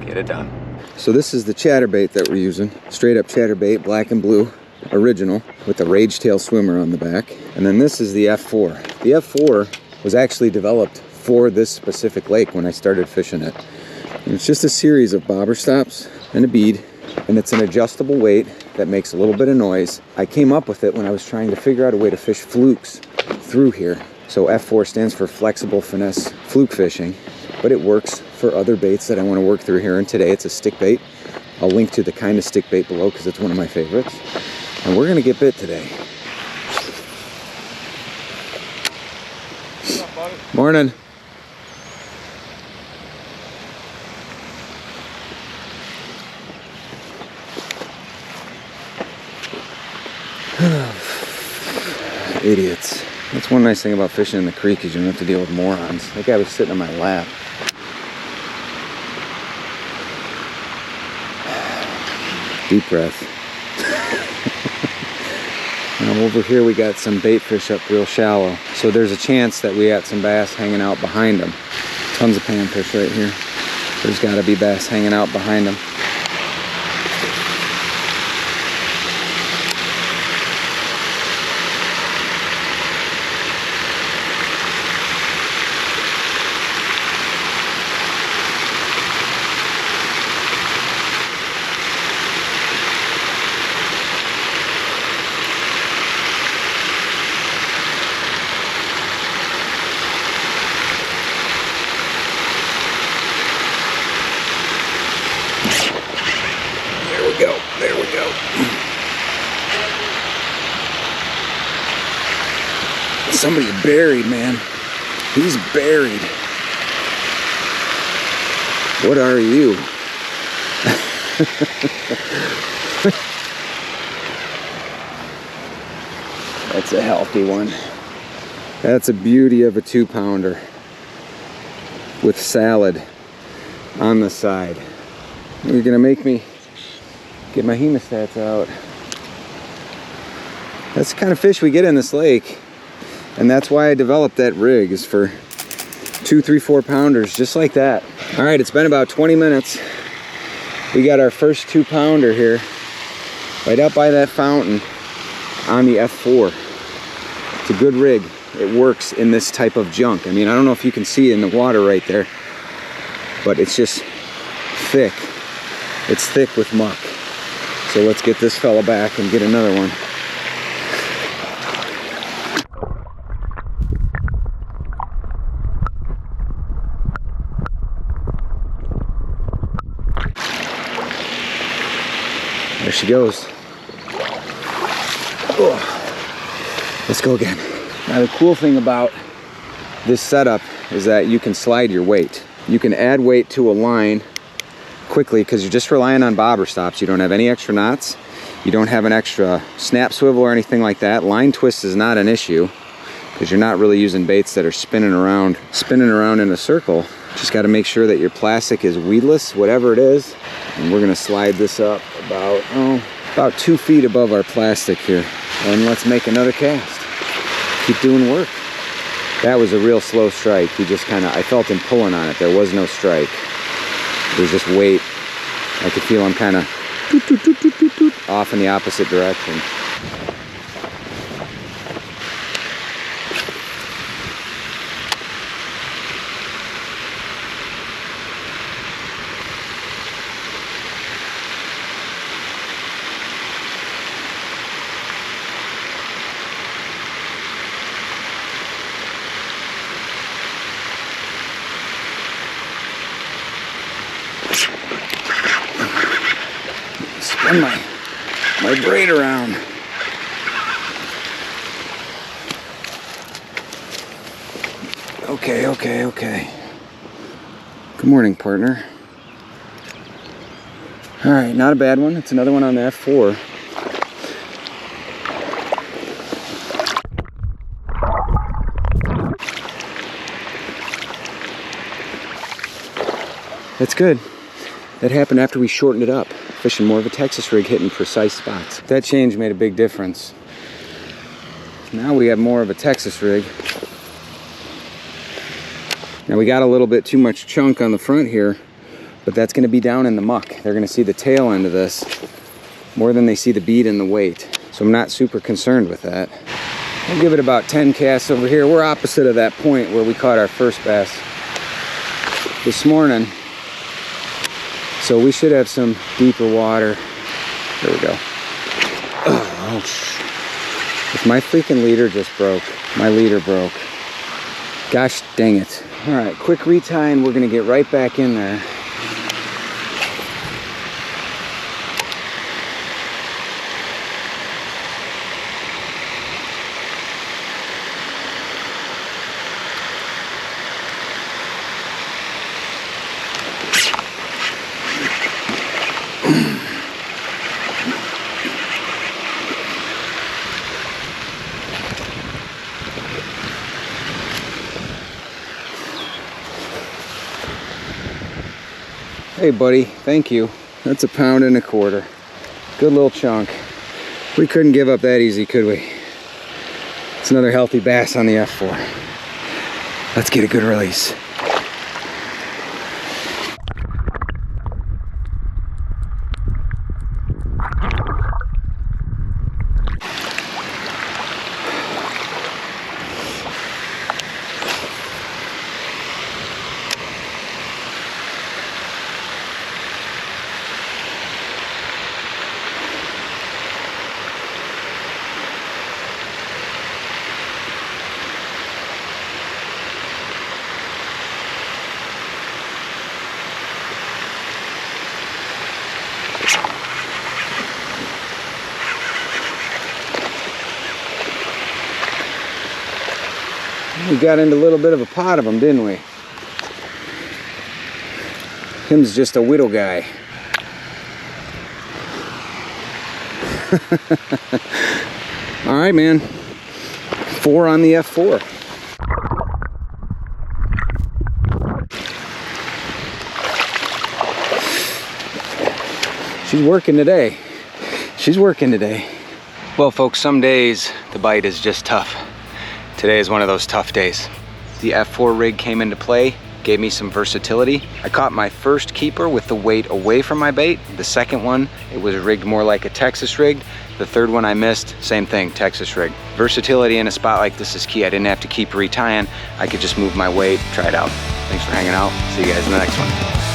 Get it done. So this is the chatterbait that we're using. Straight up chatterbait, black and blue, original, with the rage tail swimmer on the back. And then this is the F4. The F4 was actually developed for this specific lake when I started fishing it. And it's just a series of bobber stops and a bead, and it's an adjustable weight that makes a little bit of noise. I came up with it when I was trying to figure out a way to fish flukes through here. So F4 stands for flexible finesse fluke fishing, but it works for other baits that I want to work through here. And today it's a stick bait. I'll link to the kind of stick bait below because it's one of my favorites. And we're gonna get bit today. What's up, buddy? Morning. Idiots. That's one nice thing about fishing in the creek is you don't have to deal with morons. That guy was sitting on my lap. Deep breath. Now over here we got some bait fish up real shallow. So there's a chance that we got some bass hanging out behind them. Tons of panfish right here. There's gotta be bass hanging out behind them. There we go. Somebody's buried, man. He's buried. What are you? That's a healthy one. That's a beauty of a 2-pounder with salad on the side. You're gonna make me get my hemostats out. That's the kind of fish we get in this lake, and that's why I developed that rig, is for 2, 3, 4 pounders just like that. All right, it's been about 20 minutes. We got our first 2-pounder here right out by that fountain on the F4. It's a good rig. It works in this type of junk. I mean, I don't know if you can see it in the water right there, but it's just thick. It's thick with muck. So let's get this fella back and get another one. There she goes. Oh, let's go again. Now the cool thing about this setup is that you can slide your weight. You can add weight to a line quickly because you're just relying on bobber stops. You don't have any extra knots. You don't have an extra snap swivel or anything like that. Line twist is not an issue because you're not really using baits that are spinning around in a circle. Just got to make sure that your plastic is weedless, whatever it is. And we're gonna slide this up about 2 feet above our plastic here. And let's make another cast. Keep doing work. That was a real slow strike. He just I felt him pulling on it. There was no strike. There's just weight. I could feel him kind of off in the opposite direction. Spin my braid around. Okay. Good morning, partner. All right, not a bad one. It's another one on the F4. That's good. That happened after we shortened it up. Fishing more of a Texas rig, hitting precise spots. That change made a big difference. Now we have more of a Texas rig. Now we got a little bit too much chunk on the front here, but that's gonna be down in the muck. They're gonna see the tail end of this more than they see the bead and the weight. So I'm not super concerned with that. We'll give it about 10 casts over here. We're opposite of that point where we caught our first bass this morning. So we should have some deeper water. There we go. Oh, if my freaking leader just broke. My leader broke. Gosh dang it. All right, quick retie and we're gonna get right back in there. Hey buddy, thank you. That's 1.25 pounds. Good little chunk. We couldn't give up that easy, could we? It's another healthy bass on the F4. Let's get a good release. We got into a little bit of a pot of them, didn't we? Him's just a whittle guy. All right, man. 4 on the F4. She's working today. She's working today. Well, folks, some days the bite is just tough. Today is one of those tough days. The F4 rig came into play, gave me some versatility. I caught my first keeper with the weight away from my bait. The second one, it was rigged more like a Texas rig. The third one I missed, same thing, Texas rig. Versatility in a spot like this is key. I didn't have to keep retying. I could just move my weight, try it out. Thanks for hanging out. See you guys in the next one.